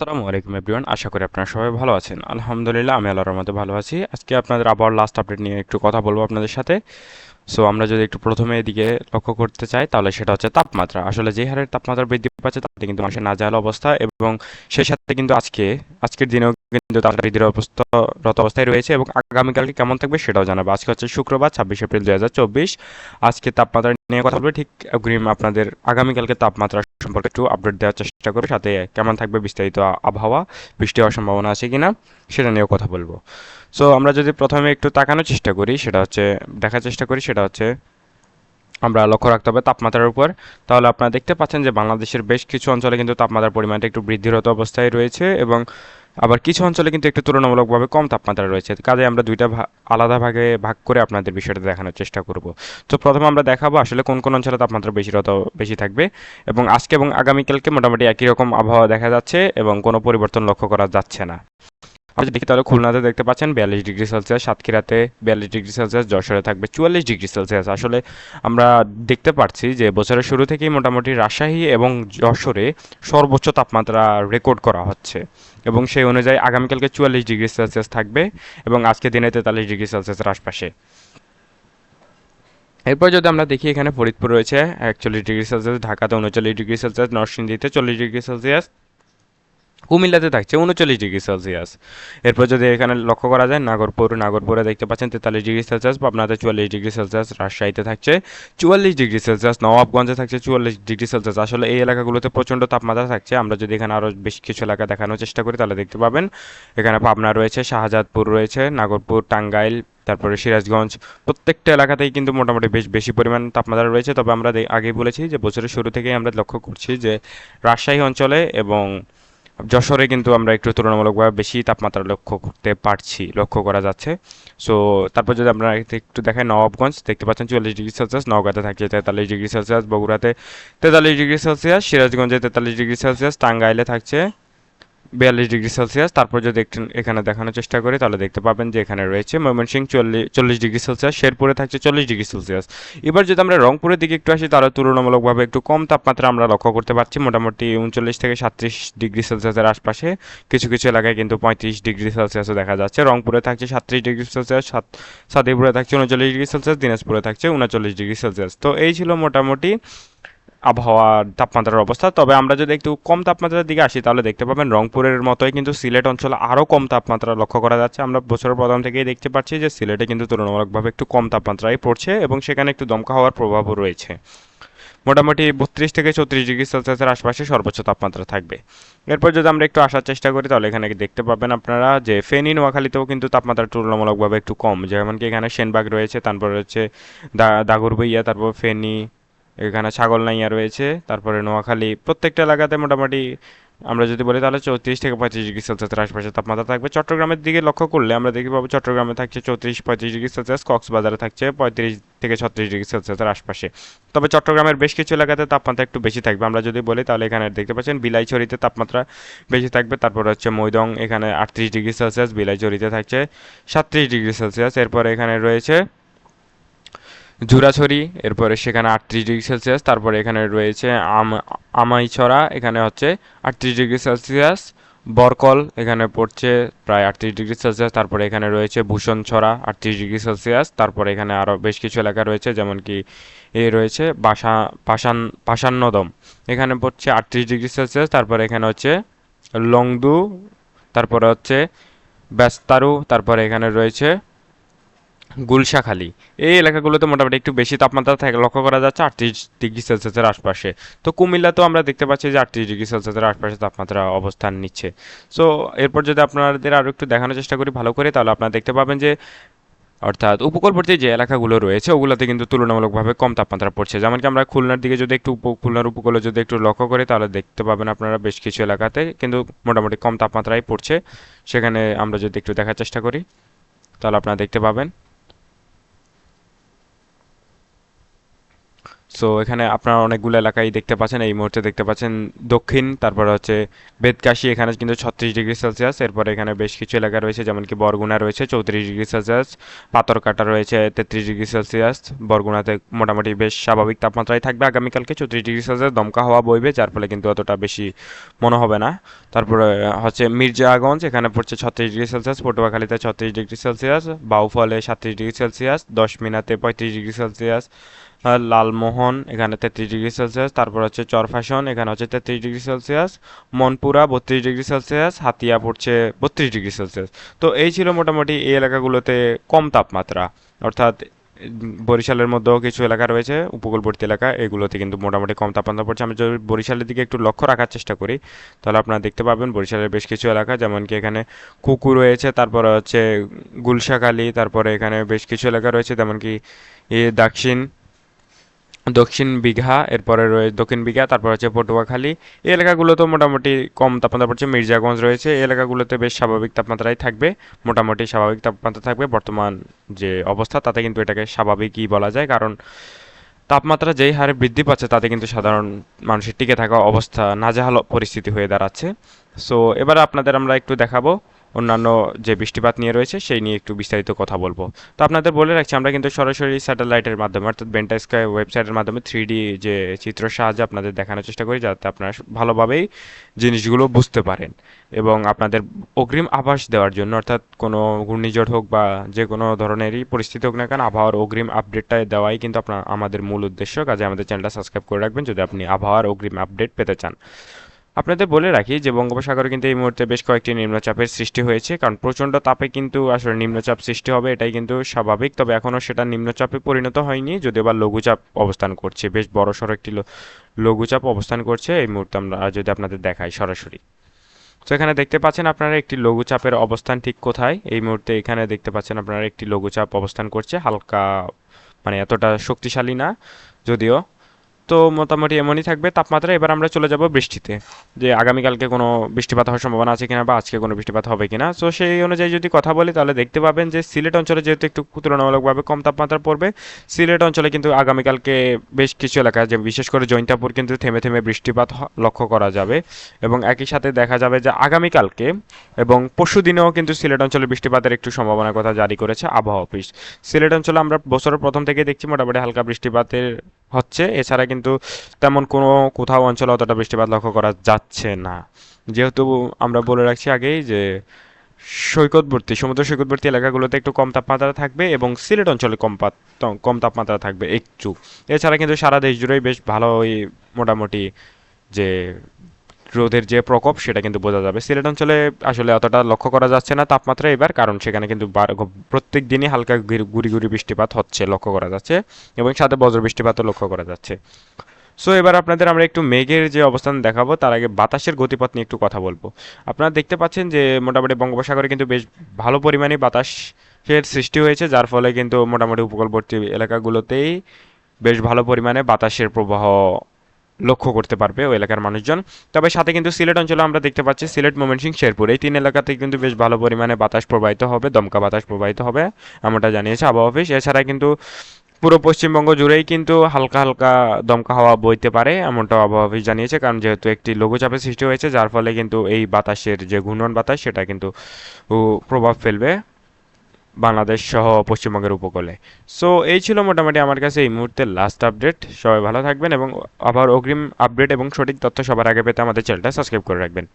আসসালামু আলাইকুম এভরিওয়ান, আশা করি আপনারা সবাই ভালো আছেন। আলহামদুলিল্লাহ, আমি আল্লাহর রহমতে ভালো আছি। আজকে আপনাদের আবহাওয়ার লাস্ট আপডেট নিয়ে একটু কথা বলবো আপনাদের সাথে। সো আমরা যদি একটু প্রথমে এদিকে লক্ষ্য করতে চাই, তাহলে সেটা হচ্ছে তাপমাত্রা। আসলে যে হারে তাপমাত্রা বৃদ্ধি পাচ্ছে তাতে কিন্তু মানুষের নাজেহাল অবস্থা, এবং সেই সাথে কিন্তু আজকের দিনেও কিন্তু তাপমাত্রা বৃদ্ধির অবস্থারত অবস্থায় রয়েছে, এবং আগামীকালকে কেমন থাকবে সেটাও জানাবো। আজকে হচ্ছে শুক্রবার, 26 এপ্রিল 2024। আজকে তাপমাত্রা নিয়ে কথা বলবে, ঠিক অগ্রিম আপনাদের আগামীকালকে তাপমাত্রা সম্পর্কে একটু আপডেট দেওয়ার চেষ্টা করবে, সাথে কেমন থাকবে বিস্তারিত আবহাওয়া, বৃষ্টি হওয়ার সম্ভাবনা আছে কিনা সেটা নিয়েও কথা বলবো। সো আমরা যদি প্রথমে একটু তাকানোর চেষ্টা করি, সেটা হচ্ছে দেখার চেষ্টা করি, সেটা হচ্ছে আমরা লক্ষ্য রাখতে হবে তাপমাত্রার উপর। তাহলে আপনারা দেখতে পাচ্ছেন যে বাংলাদেশের বেশ কিছু অঞ্চলে কিন্তু তাপমাত্রার পরিমাণটা একটু বৃদ্ধিরত অবস্থায় রয়েছে, এবং আবার কিছু অঞ্চলে কিন্তু একটু তুলনামূলকভাবে কম তাপমাত্রা রয়েছে। কাজে আমরা দুইটা আলাদা ভাগে ভাগ করে আপনাদের বিষয়টা দেখানোর চেষ্টা করব। তো প্রথমে আমরা দেখাবো আসলে কোন কোন অঞ্চলে তাপমাত্রা বেশি থাকবে, এবং আজকে এবং আগামীকালকে মোটামুটি একই রকম আবহাওয়া দেখা যাচ্ছে এবং কোনো পরিবর্তন লক্ষ্য করা যাচ্ছে না। আপনি দেখি তাহলে খুলনাতে দেখতে পাচ্ছেন 42 ডিগ্রি সেলসিয়াস, সাতক্ষীরাতে 42 ডিগ্রি সেলসিয়াস, যশোরে থাকবে 44 ডিগ্রি সেলসিয়াস। আসলে আমরা দেখতে পাচ্ছি যে বছরের শুরু থেকেই মোটামুটি রাজশাহী এবং যশোরে সর্বোচ্চ তাপমাত্রা রেকর্ড করা হচ্ছে, এবং সেই অনুযায়ী আগামীকালকে 44 ডিগ্রি সেলসিয়াস থাকবে, এবং আজকে দিনে 43 ডিগ্রি সেলসিয়াসের আশপাশে। এরপর যদি আমরা দেখি, এখানে ফরিদপুর রয়েছে 41 ডিগ্রি সেলসিয়াস, ঢাকাতে 39 ডিগ্রি সেলসিয়াস, নরসিংদীতে 40 ডিগ্রি সেলসিয়াস, কুমিল্লাতে থাকছে 39 ডিগ্রি সেলসিয়াস। এরপর যদি এখানে লক্ষ্য করা যায়, নাগরপুরে দেখতে পাচ্ছেন 43 ডিগ্রি সেলসিয়াস, পাবনাতে 44 ডিগ্রি সেলসিয়াস, রাজশাহীতে থাকছে 44 ডিগ্রি সেলসিয়াস, নবাবগঞ্জে থাকছে 44 ডিগ্রি সেলসিয়াস। আসলে এই এলাকাগুলোতে প্রচণ্ড তাপমাত্রা থাকছে। আমরা যদি এখানে আরও বেশ কিছু এলাকা দেখানোর চেষ্টা করি, তাহলে দেখতে পাবেন এখানে পাবনা রয়েছে, শাহজাদপুর রয়েছে, নাগরপুর, টাঙ্গাইল, তারপরে সিরাজগঞ্জ, প্রত্যেকটা এলাকাতেই কিন্তু মোটামুটি বেশ বেশি পরিমাণ তাপমাত্রা রয়েছে। তবে আমরা আগেই বলেছি যে বছরের শুরু থেকেই আমরা লক্ষ্য করছি যে রাজশাহী অঞ্চলে এবং যশোরে কিন্তু আমরা একটু তুলনামূলকভাবে বেশি তাপমাত্রা লক্ষ্য করা যাচ্ছে। সো তারপর যদি আমরা একটু দেখাই, নবাবগঞ্জ দেখতে পাচ্ছেন 44 ডিগ্রি সেলসিয়াস, নওগাঁতে থাকছে 43 ডিগ্রি সেলসিয়াস, বগুড়াতে 43 ডিগ্রি সেলসিয়াস, সিরাজগঞ্জে 43 ডিগ্রি সেলসিয়াস, টাঙ্গাইলে থাকছে 42 ডিগ্রি সেলসিয়াস। তারপর যদি একটু এখানে দেখানোর চেষ্টা করি, তাহলে দেখতে পাবেন যে এখানে রয়েছে ময়মনসিংহ 40 ডিগ্রি সেলসিয়াস, শেরপুরে থাকছে 40 ডিগ্রি সেলসিয়াস। এবার যদি আমরা রংপুরের দিকে একটু আসি, তাহলে তুলনামূলকভাবে একটু কম তাপমাত্রা আমরা লক্ষ্য করতে পারছি, মোটামুটি 39 থেকে 37 ডিগ্রি সেলসিয়াসের আশপাশে। কিছু কিছু এলাকায় কিন্তু 35 ডিগ্রি সেলসিয়াসও দেখা যাচ্ছে। রংপুরে থাকছে 37 ডিগ্রি সেলসিয়াস, সাদিপুরে থাকছে 39 ডিগ্রি সেলসিয়াস, দিনাজপুরে থাকছে 39 ডিগ্রি সেলসিয়াস। তো এই ছিল মোটামুটি আবহাওয়ার তাপমাত্রার অবস্থা। তবে আমরা যদি একটু কম তাপমাত্রার দিকে আসি, তাহলে দেখতে পাবেন রংপুরের মতোই কিন্তু সিলেট অঞ্চলে আরও কম তাপমাত্রা লক্ষ্য করা যাচ্ছে। আমরা বছরের প্রথম থেকেই দেখতে পাচ্ছি যে সিলেটে কিন্তু তুলনামূলকভাবে একটু কম তাপমাত্রায় পড়ছে, এবং সেখানে একটু দমকা হওয়ার প্রভাবও রয়েছে। মোটামুটি 32 থেকে 34 ডিগ্রি সেলসিয়াসের আশপাশে সর্বোচ্চ তাপমাত্রা থাকবে। এরপর যদি আমরা একটু আসার চেষ্টা করি, তাহলে এখানে দেখতে পাবেন আপনারা যে ফেনী, নোয়াখালীতেও কিন্তু তাপমাত্রা তুলনামূলকভাবে একটু কম। যেমন কি এখানে সেনবাগ রয়েছে, তারপর হচ্ছে দাগরবইয়া, তারপর ফেনী, এখানে ছাগলনাইয়া রয়েছে, তারপরে নোয়াখালী, প্রত্যেকটা এলাকাতে মোটামুটি আমরা যদি বলি তাহলে 34 থেকে 35 ডিগ্রি সেলসিয়াসের আশপাশে তাপমাত্রা থাকবে। চট্টগ্রামের দিকে লক্ষ্য করলে আমরা দেখতে পাবো চট্টগ্রামে থাকছে 34-35 ডিগ্রি সেলসিয়াস, কক্সবাজারে থাকছে 35 থেকে 36 ডিগ্রি সেলসিয়াসের আশপাশে। তবে চট্টগ্রামের বেশ কিছু এলাকাতে তাপমাত্রা একটু বেশি থাকবে। আমরা যদি বলি তাহলে এখানে দেখতে পাচ্ছেন বিলাইছড়িতে তাপমাত্রা বেশি থাকবে, তারপর হচ্ছে মৈদং, এখানে 38 ডিগ্রি সেলসিয়াস, বিলাইছড়িতে থাকছে 37 ডিগ্রি সেলসিয়াস। এরপরে এখানে রয়েছে জুরাছড়ি, এরপরে সেখানে 38 ডিগ্রি সেলসিয়াস। তারপরে এখানে রয়েছে আমাইছড়া, এখানে হচ্ছে 38 ডিগ্রি সেলসিয়াস। বরকল এখানে পড়ছে প্রায় 38 ডিগ্রি সেলসিয়াস। তারপরে এখানে রয়েছে ভূষণছড়া 38 ডিগ্রি সেলসিয়াস। তারপরে এখানে আরও বেশ কিছু এলাকা রয়েছে, যেমন কি রয়েছে পাশান্নদম, এখানে পড়ছে 38 ডিগ্রি সেলসিয়াস। তারপরে এখানে হচ্ছে লংদু, তারপরে হচ্ছে বেস্তারু, তারপরে এখানে রয়েছে গুলশাখালী। এই এলাকাগুলোতে মোটামুটি একটু বেশি তাপমাত্রা লক্ষ্য করা যাচ্ছে 38 ডিগ্রি সেলসিয়াসের আশপাশে। তো কুমিল্লাতেও আমরা দেখতে পাচ্ছি যে 38 ডিগ্রি সেলসিয়াসের আশপাশে তাপমাত্রা অবস্থান নিচ্ছে। সো এরপর যদি আপনাদের আরও একটু দেখানোর চেষ্টা করি ভালো করে, তাহলে আপনারা দেখতে পাবেন যে অর্থাৎ উপকূলবর্তী যে এলাকাগুলো রয়েছে ওগুলোতে কিন্তু তুলনামূলকভাবে কম তাপমাত্রা পড়ছে। যেমন কি আমরা খুলনার দিকে যদি একটু খুলনার উপকূলে যদি একটু লক্ষ্য করি, তাহলে দেখতে পাবেন আপনারা বেশ কিছু এলাকাতে কিন্তু মোটামুটি কম তাপমাত্রায় পড়ছে। সেখানে আমরা যদি একটু দেখার চেষ্টা করি, তাহলে আপনারা দেখতে পাবেন। সো এখানে আপনারা অনেকগুলো এলাকায় দেখতে পাচ্ছেন, এই মুহূর্তে দেখতে পাচ্ছেন দক্ষিণ, তারপরে হচ্ছে বেদকাশি, এখানে কিন্তু 36 ডিগ্রি সেলসিয়াস। এরপরে এখানে বেশ কিছু এলাকা রয়েছে যেমন কি বরগুনা রয়েছে 34 ডিগ্রি সেলসিয়াস, পাথরকাটা রয়েছে 33 ডিগ্রি সেলসিয়াস। বরগুনাতে মোটামুটি বেশ স্বাভাবিক তাপমাত্রায় থাকবে আগামীকালকে, 34 ডিগ্রি সেলসিয়াস দমকা হাওয়া বইবে, যার ফলে কিন্তু অতটা বেশি মনে হবে না। তারপরে হচ্ছে মির্জাগঞ্জ, এখানে পড়ছে 36 ডিগ্রি সেলসিয়াস, পটুয়াখালীতে 36 ডিগ্রি সেলসিয়াস, বাউফলে 37 ডিগ্রি সেলসিয়াস, দশমিনাতে 35 ডিগ্রি সেলসিয়াস, আর লালমোহন এখানে 33 ডিগ্রি সেলসিয়াস, তারপর হচ্ছে চরফ্যাশন এখানে হচ্ছে 33 degree Celsius, Monpura 32 degree Celsius, Hatiya পড়ছে 32 ডিগ্রি সেলসিয়াস। তো এই ছিল মোটামুটি এই এলাকাগুলোতে কম তাপমাত্রা, অর্থাৎ বরিশালের মধ্যেও কিছু এলাকা রয়েছে উপকূলবর্তী এলাকা, এগুলোতে কিন্তু মোটামুটি কম তাপমাত্রা পড়ছে। আমি যদি বরিশালের দিকে একটু লক্ষ্য রাখার চেষ্টা করি তাহলে আপনারা দেখতে পাবেন বরিশালের বেশ কিছু এলাকা যেমন কি এখানে কুকু রয়েছে, তারপরে হচ্ছে গুলশাখালী, তারপরে এখানে বেশ কিছু এলাকা রয়েছে যেমন কি দাক্ষিণ দক্ষিণ বিঘা, এরপরে রয়েছে দক্ষিণ বিঘা, তারপর হচ্ছে পটুয়াখালী। এই এলাকাগুলোতেও মোটামুটি কম তাপমাত্রা পড়ছে। মির্জাগঞ্জ রয়েছে, এই এলাকাগুলোতে বেশ স্বাভাবিক তাপমাত্রাই থাকবে, মোটামুটি স্বাভাবিক তাপমাত্রা থাকবে। বর্তমান যে অবস্থা তাতে কিন্তু এটাকে স্বাভাবিকই বলা যায়, কারণ তাপমাত্রা যেই হারে বৃদ্ধি পাচ্ছে তাতে কিন্তু সাধারণ মানুষের টিকে থাকা অবস্থা নাজেহাল পরিস্থিতি হয়ে দাঁড়াচ্ছে। সো এবার আপনাদের আমরা একটু দেখাবো অন্যান্য যে বৃষ্টিপাত নিয়ে রয়েছে সেই নিয়ে একটু বিস্তারিত কথা বলবো। তো আপনাদের বলে রাখছি আমরা কিন্তু সরাসরি স্যাটেলাইটের মাধ্যমে অর্থাৎ বেন্টা স্কাই ওয়েবসাইটের মাধ্যমে 3D যে চিত্রের সাহায্যে আপনাদের দেখানোর চেষ্টা করি, যাতে আপনারা ভালোভাবেই জিনিসগুলো বুঝতে পারেন এবং আপনাদের অগ্রিম আভাস দেওয়ার জন্য, অর্থাৎ কোনো ঘূর্ণিঝড় হোক বা যে কোনো ধরনেরই পরিস্থিতি হোক না কেন, আবহাওয়ার অগ্রিম আপডেটটা দেওয়াই কিন্তু আপনার আমাদের মূল উদ্দেশ্য। কাজে আমাদের চ্যানেলটা সাবস্ক্রাইব করে রাখবেন যদি আপনি আবহাওয়ার অগ্রিম আপডেট পেতে চান। আপনাদের বলে রাখি যে বঙ্গোপসাগরে কিন্তু এই মুহূর্তে বেশ কয়েকটি নিম্নচাপের সৃষ্টি হয়েছে, কারণ প্রচণ্ড তাপে কিন্তু আসলে নিম্নচাপ সৃষ্টি হবে এটাই কিন্তু স্বাভাবিক, তবে এখনও সেটা নিম্নচাপে পরিণত হয়নি, যদিও বা লঘুচাপ অবস্থান করছে, বেশ বড়সড় একটি লঘুচাপ অবস্থান করছে এই মুহূর্তে। আমরা যদি আপনাদের দেখাই সরাসরি, তো এখানে দেখতে পাচ্ছেন আপনারা একটি লঘুচাপের অবস্থান ঠিক কোথায়। এই মুহূর্তে এখানে দেখতে পাচ্ছেন আপনারা একটি লঘুচাপ অবস্থান করছে, হালকা মানে এতটা শক্তিশালী না যদিও। তো মোটামুটি এমনই থাকবে তাপমাত্রা। এবার আমরা চলে যাব বৃষ্টিতে, যে আগামীকালকে কোনো বৃষ্টিপাত হওয়ার সম্ভাবনা আছে কিনা বা আজকে কোনো বৃষ্টিপাত হবে কিনা। সো সেই অনুযায়ী যদি কথা বলি তাহলে দেখতে পাবেন যে সিলেট অঞ্চলে যেহেতু একটু তুলনামূলকভাবে কম তাপমাত্রা পড়বে, সিলেট অঞ্চলে কিন্তু আগামীকালকে বেশ কিছু এলাকায় যে বিশেষ করে জৈন্তাপুর কিন্তু থেমে থেমে বৃষ্টিপাত লক্ষ্য করা যাবে, এবং একই সাথে দেখা যাবে যে আগামীকালকে এবং পরশু দিনেও কিন্তু সিলেট অঞ্চলে বৃষ্টিপাতের একটু সম্ভাবনার কথা জারি করেছে আবহাওয়া অফিস। সিলেট অঞ্চলে আমরা বছরের প্রথম থেকে দেখছি মোটামুটি হালকা বৃষ্টিপাতের হচ্ছে, এছাড়া কিন্তু তেমন কোনো কোথাও অঞ্চলে অতটা বৃষ্টিপাত লক্ষ্য করা যাচ্ছে না। যেহেতু আমরা বলে রাখছি আগেই যে সৈকতবর্তী সমুদ্র সৈকতবর্তী এলাকাগুলোতে একটু কম তাপমাত্রা থাকবে এবং সিলেট অঞ্চলে কম তাপমাত্রা থাকবে একটু। এছাড়া কিন্তু সারা দেশ জুড়েই বেশ ভালোই মোটামুটি যে রোদের যে প্রকোপ সেটা কিন্তু বোঝা যাবে। সিলেট অঞ্চলে আসলে অতটা লক্ষ্য করা যাচ্ছে না তাপমাত্রা এবার, কারণ সেখানে কিন্তু প্রত্যেক দিনই হালকা গুড়ি গুড়ি বৃষ্টিপাত হচ্ছে লক্ষ্য করা যাচ্ছে, এবং সাথে বজ্র বৃষ্টিপাতও লক্ষ্য করা যাচ্ছে। সো এবার আপনাদের আমরা একটু মেঘের যে অবস্থান দেখাবো, তার আগে বাতাসের গতিপথ নিয়ে একটু কথা বলবো। আপনারা দেখতে পাচ্ছেন যে মোটামুটি বঙ্গোপসাগরে কিন্তু বেশ ভালো পরিমাণে বাতাসের সৃষ্টি হয়েছে, যার ফলে কিন্তু মোটামুটি উপকূলবর্তী এলাকাগুলোতেই বেশ ভালো পরিমাণে বাতাসের প্রবাহ লক্ষ্য করতে পারবে ওই এলাকার মানুষজন। তবে সাথে কিন্তু সিলেট অঞ্চলে আমরা দেখতে পাচ্ছি সিলেট, ময়মনসিংহ, শেরপুর এই তিন এলাকাতে কিন্তু বেশ ভালো পরিমাণে বাতাস প্রবাহিত হবে, দমকা বাতাস প্রবাহিত হবে, এমনটা জানিয়েছে আবহাওয়া অফিস। এছাড়া কিন্তু পুরো পশ্চিমবঙ্গ জুড়েই কিন্তু হালকা হালকা দমকা হাওয়া বইতে পারে, এমনটাও আবহাওয়া অফিস জানিয়েছে, কারণ যেহেতু একটি লঘুচাপের সৃষ্টি হয়েছে যার ফলে কিন্তু এই বাতাসের যে ঘূর্ণন বাতাস সেটা কিন্তু প্রভাব ফেলবে বাংলাদেশ সহ পশ্চিমবঙ্গের উপকূলে। সো এই ছিল মোটামুটি আমার কাছে এই মুহূর্তে লাস্ট আপডেট। সবাই ভালো থাকবেন এবং আবার অগ্রিম আপডেট এবং সঠিক তথ্য সবার আগে পেতে আমাদের চ্যানেলটা সাবস্ক্রাইব করে রাখবেন।